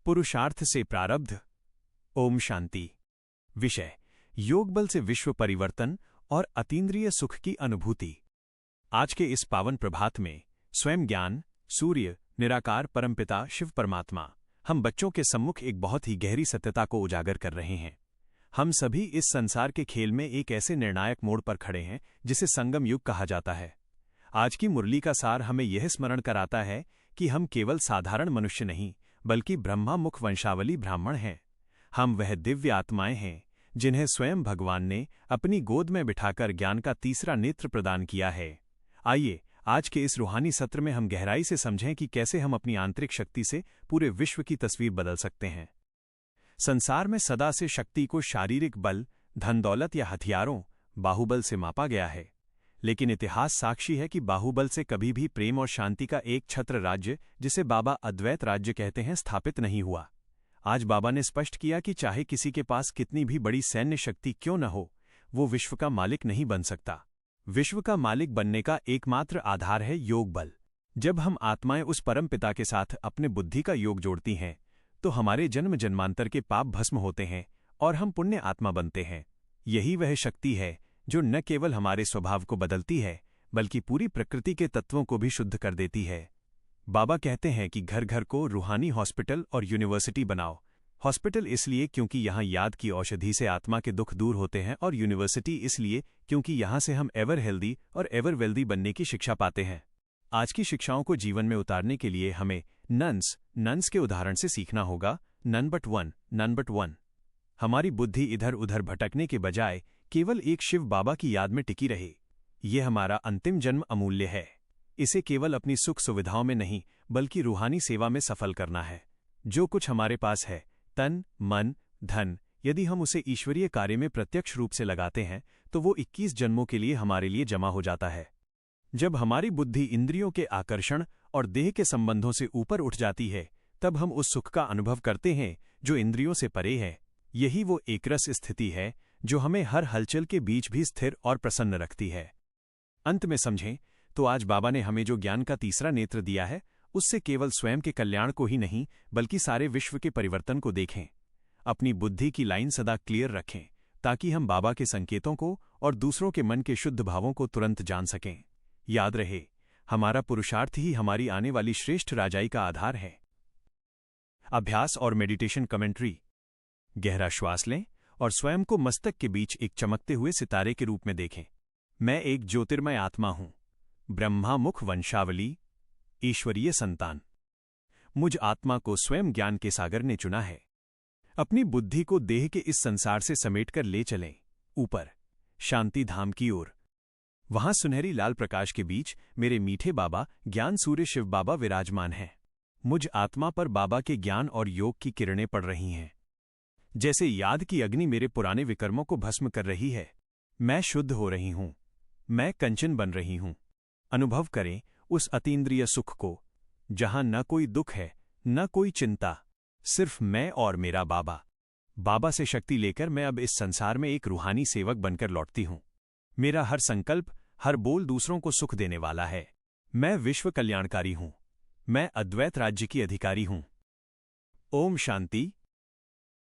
पुरुषार्थ से प्रारब्ध। ओम शांति। विषय: योग बल से विश्व परिवर्तन और अतीन्द्रिय सुख की अनुभूति। आज के इस पावन प्रभात में स्वयं ज्ञान, सूर्य, निराकार परमपिता शिव परमात्मा हम बच्चों के सम्मुख एक बहुत ही गहरी सत्यता को उजागर कर रहे हैं। हम सभी इस संसार के खेल में एक ऐसे निर्णायक मोड़ पर खड़े हैं जिसे संगम युग कहा जाता है। आज की मुरली का सार हमें यह स्मरण कराता है कि हम केवल साधारण मनुष्य नहीं बल्कि ब्रह्मा मुख वंशावली ब्राह्मण हैं। हम वह दिव्य आत्माएं हैं जिन्हें स्वयं भगवान ने अपनी गोद में बिठाकर ज्ञान का तीसरा नेत्र प्रदान किया है। आइए आज के इस रूहानी सत्र में हम गहराई से समझें कि कैसे हम अपनी आंतरिक शक्ति से पूरे विश्व की तस्वीर बदल सकते हैं। संसार में सदा से शक्ति को शारीरिक बल, धन दौलत या हथियारों, बाहुबल से मापा गया है, लेकिन इतिहास साक्षी है कि बाहुबल से कभी भी प्रेम और शांति का एक छत्र राज्य, जिसे बाबा अद्वैत राज्य कहते हैं, स्थापित नहीं हुआ। आज बाबा ने स्पष्ट किया कि चाहे किसी के पास कितनी भी बड़ी सैन्य शक्ति क्यों न हो, वो विश्व का मालिक नहीं बन सकता। विश्व का मालिक बनने का एकमात्र आधार है योग बल। जब हम आत्माएं उस परम पिता के साथ अपने बुद्धि का योग जोड़ती हैं तो हमारे जन्म जन्मांतर के पाप भस्म होते हैं और हम पुण्य आत्मा बनते हैं। यही वह शक्ति है जो न केवल हमारे स्वभाव को बदलती है बल्कि पूरी प्रकृति के तत्वों को भी शुद्ध कर देती है। बाबा कहते हैं कि घर घर को रूहानी हॉस्पिटल और यूनिवर्सिटी बनाओ। हॉस्पिटल इसलिए क्योंकि यहाँ याद की औषधि से आत्मा के दुख दूर होते हैं, और यूनिवर्सिटी इसलिए क्योंकि यहाँ से हम एवर हेल्दी और एवर वेल्दी बनने की शिक्षा पाते हैं। आज की शिक्षाओं को जीवन में उतारने के लिए हमें नन्स के उदाहरण से सीखना होगा। None but one. हमारी बुद्धि इधर उधर भटकने के बजाय केवल एक शिव बाबा की याद में टिकी रहे। ये हमारा अंतिम जन्म अमूल्य है। इसे केवल अपनी सुख सुविधाओं में नहीं बल्कि रूहानी सेवा में सफल करना है। जो कुछ हमारे पास है, तन, मन, धन, यदि हम उसे ईश्वरीय कार्य में प्रत्यक्ष रूप से लगाते हैं तो वो 21 जन्मों के लिए हमारे लिए जमा हो जाता है। जब हमारी बुद्धि इंद्रियों के आकर्षण और देह के संबंधों से ऊपर उठ जाती है, तब हम उस सुख का अनुभव करते हैं जो इंद्रियों से परे है। यही वो एकरस स्थिति है जो हमें हर हलचल के बीच भी स्थिर और प्रसन्न रखती है। अंत में समझें तो आज बाबा ने हमें जो ज्ञान का तीसरा नेत्र दिया है, उससे केवल स्वयं के कल्याण को ही नहीं बल्कि सारे विश्व के परिवर्तन को देखें। अपनी बुद्धि की लाइन सदा क्लियर रखें ताकि हम बाबा के संकेतों को और दूसरों के मन के शुद्ध भावों को तुरंत जान सकें। याद रहे, हमारा पुरुषार्थ ही हमारी आने वाली श्रेष्ठ राजाई का आधार है। अभ्यास और मेडिटेशन कमेंट्री। गहरा श्वास लें और स्वयं को मस्तक के बीच एक चमकते हुए सितारे के रूप में देखें। मैं एक ज्योतिर्मय आत्मा हूं, ब्रह्मा मुख वंशावली, ईश्वरीय संतान। मुझ आत्मा को स्वयं ज्ञान के सागर ने चुना है। अपनी बुद्धि को देह के इस संसार से समेटकर ले चलें ऊपर, शांति धाम की ओर। वहां सुनहरी लाल प्रकाश के बीच मेरे मीठे बाबा ज्ञान सूर्य शिव बाबा विराजमान हैं। मुझ आत्मा पर बाबा के ज्ञान और योग की किरणें पड़ रही हैं। जैसे याद की अग्नि मेरे पुराने विकर्मों को भस्म कर रही है। मैं शुद्ध हो रही हूं, मैं कंचन बन रही हूं। अनुभव करें उस अतीन्द्रिय सुख को जहां न कोई दुख है, न कोई चिंता, सिर्फ मैं और मेरा बाबा। बाबा से शक्ति लेकर मैं अब इस संसार में एक रूहानी सेवक बनकर लौटती हूं। मेरा हर संकल्प, हर बोल दूसरों को सुख देने वाला है। मैं विश्व कल्याणकारी हूं। मैं अद्वैत राज्य की अधिकारी हूं। ओम शांति।